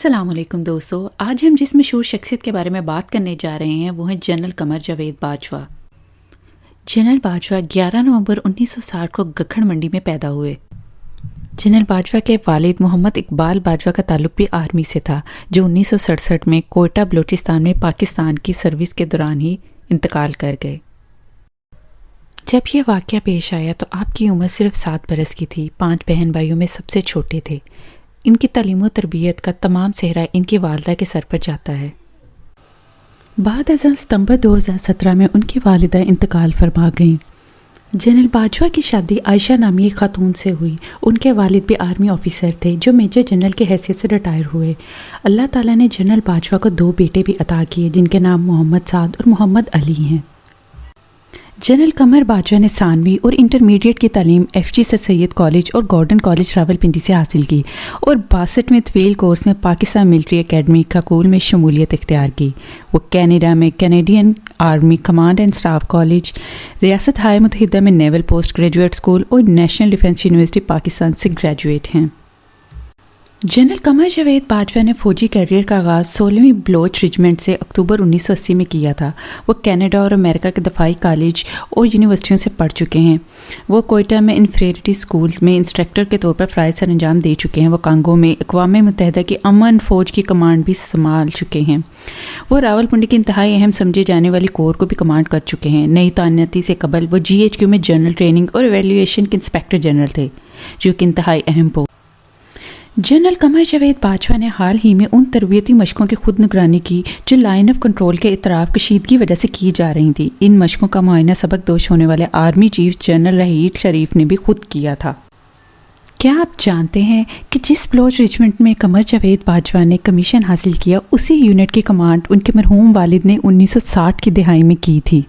السلام علیکم دوستو، آج ہم جس مشہور شخصیت کے بارے میں بات کرنے جا رہے ہیں وہ ہیں جنرل قمر جاوید باجوہ۔ جنرل باجوہ 11 نومبر 1960 کو گکھڑ منڈی میں پیدا ہوئے۔ جنرل باجوہ کے والد محمد اقبال باجوہ کا تعلق بھی آرمی سے تھا، جو 1967 میں کوئٹہ بلوچستان میں پاکستان کی سروس کے دوران ہی انتقال کر گئے۔ جب یہ واقعہ پیش آیا تو آپ کی عمر صرف 7 برس کی تھی۔ 5 بہن بھائیوں میں سب سے چھوٹے تھے۔ ان کی تعلیم و تربیت کا تمام سہرا ان کی والدہ کے سر پر جاتا ہے۔ بعد ازاں ستمبر 2017 میں ان کی والدہ انتقال فرما گئیں۔ جنرل باجوہ کی شادی عائشہ نامی ایک خاتون سے ہوئی۔ ان کے والد بھی آرمی آفیسر تھے جو میجر جنرل کی حیثیت سے ریٹائر ہوئے۔ اللہ تعالیٰ نے جنرل باجوہ کو 2 بیٹے بھی عطا کیے جن کے نام محمد سعد اور محمد علی ہیں۔ جنرل قمر باجوہ نے ثانوی اور انٹرمیڈیٹ کی تعلیم ایف جی سر سید کالج اور گارڈن کالج راولپنڈی سے حاصل کی اور 62 میں طویل کورس میں پاکستان ملٹری اکیڈمی کاکول میں شمولیت اختیار کی۔ وہ کینیڈا میں Canadian army command and staff college, ریاست ہائے متحدہ میں نیول پوسٹ گریجویٹ اسکول اور نیشنل ڈیفنس یونیورسٹی پاکستان سے گریجویٹ ہیں۔ جنرل قمر جاوید باجوہ نے فوجی کیریئر کا آغاز 16ویں بلوچ ریجمنٹ سے اکتوبر 1980 میں کیا تھا۔ وہ کینیڈا اور امریکہ کے دفاعی کالج اور یونیورسٹیوں سے پڑھ چکے ہیں۔ وہ کوئٹہ میں انفریٹی اسکول میں انسٹرکٹر کے طور پر فرائض سر انجام دے چکے ہیں۔ وہ کانگو میں اقوام متحدہ کی امن فوج کی کمانڈ بھی سنبھال چکے ہیں۔ وہ راولپنڈی کی انتہائی اہم سمجھے جانے والی کور کو بھی کمانڈ کر چکے ہیں۔ نئی تعیناتی سے قبل وہ GHQ میں جنرل ٹریننگ اور ایویلیویشن کے انسپیکٹر جنرل تھے، جو کہ انتہائی اہم پوسٹ۔ جنرل قمر جاوید باجوہ نے حال ہی میں ان تربیتی مشقوں کی خود نگرانی کی جو لائن آف کنٹرول کے اطراف کشیدگی وجہ سے کی جا رہی تھیں۔ ان مشقوں کا معائنہ سبق دوش ہونے والے آرمی چیف جنرل رحیل شریف نے بھی خود کیا تھا۔ کیا آپ جانتے ہیں کہ جس بلوچ ریجمنٹ میں قمر جاوید باجوہ نے کمیشن حاصل کیا، اسی یونٹ کی کمانڈ ان کے مرحوم والد نے 1960 کی دہائی میں کی تھی۔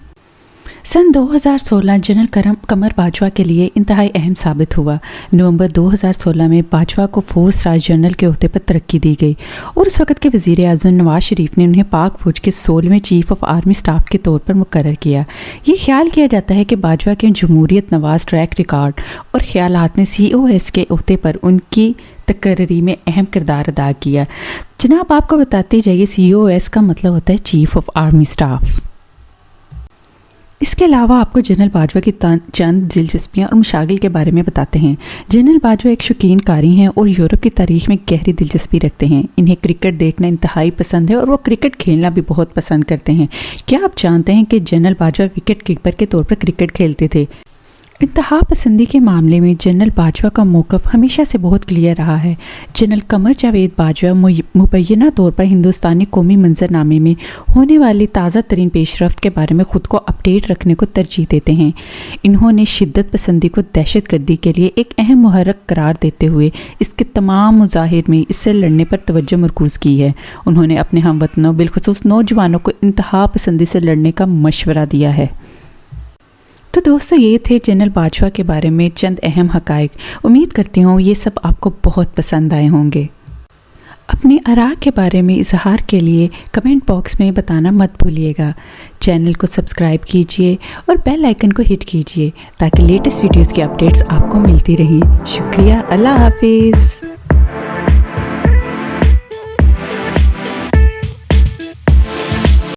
سن 2016 جنرل قمر باجوہ کے لیے انتہائی اہم ثابت ہوا۔ نومبر 2016 میں باجوہ کو 4 اسٹار جنرل کے عہدے پر ترقی دی گئی اور اس وقت کے وزیر اعظم نواز شریف نے انہیں پاک فوج کے 16ویں چیف آف آرمی اسٹاف کے طور پر مقرر کیا۔ یہ خیال کیا جاتا ہے کہ باجوہ کے جمہوریت نواز ٹریک ریکارڈ اور خیالات نے COS کے عہدے پر ان کی تقرری میں اہم کردار ادا کیا۔ جناب آپ کو بتاتے جائیے، COS کا مطلب ہوتا ہے چیف آف آرمی اسٹاف۔ اس کے علاوہ آپ کو جنرل باجوہ کی چند دلچسپیاں اور مشاغل کے بارے میں بتاتے ہیں۔ جنرل باجوہ ایک شوقین قاری ہیں اور یورپ کی تاریخ میں گہری دلچسپی رکھتے ہیں۔ انہیں کرکٹ دیکھنا انتہائی پسند ہے اور وہ کرکٹ کھیلنا بھی بہت پسند کرتے ہیں۔ کیا آپ جانتے ہیں کہ جنرل باجوہ وکٹ کیپر کے طور پر کرکٹ کھیلتے تھے؟ انتہا پسندی کے معاملے میں جنرل باجوہ کا موقف ہمیشہ سے بہت کلیئر رہا ہے۔ جنرل قمر جاوید باجوہ مبینہ طور پر ہندوستانی قومی منظر نامے میں ہونے والی تازہ ترین پیش رفت کے بارے میں خود کو اپڈیٹ رکھنے کو ترجیح دیتے ہیں۔ انہوں نے شدت پسندی کو دہشت گردی کے لیے ایک اہم محرک قرار دیتے ہوئے اس کے تمام مظاہر میں اس سے لڑنے پر توجہ مرکوز کی ہے۔ انہوں نے اپنے ہم وطنوں بالخصوص نوجوانوں کو انتہا پسندی سے لڑنے کا مشورہ دیا ہے۔ تو دوستو، یہ تھے جنرل باجوہ کے بارے میں چند اہم حقائق۔ امید کرتی ہوں یہ سب آپ کو بہت پسند آئے ہوں گے۔ اپنی آراء کے بارے میں اظہار کے لیے کمنٹ باکس میں بتانا مت بھولیے گا۔ چینل کو سبسکرائب کیجئے اور بیل آئیکن کو ہٹ کیجئے تاکہ لیٹسٹ ویڈیوز کی اپڈیٹس آپ کو ملتی رہیں۔ شکریہ، اللہ حافظ۔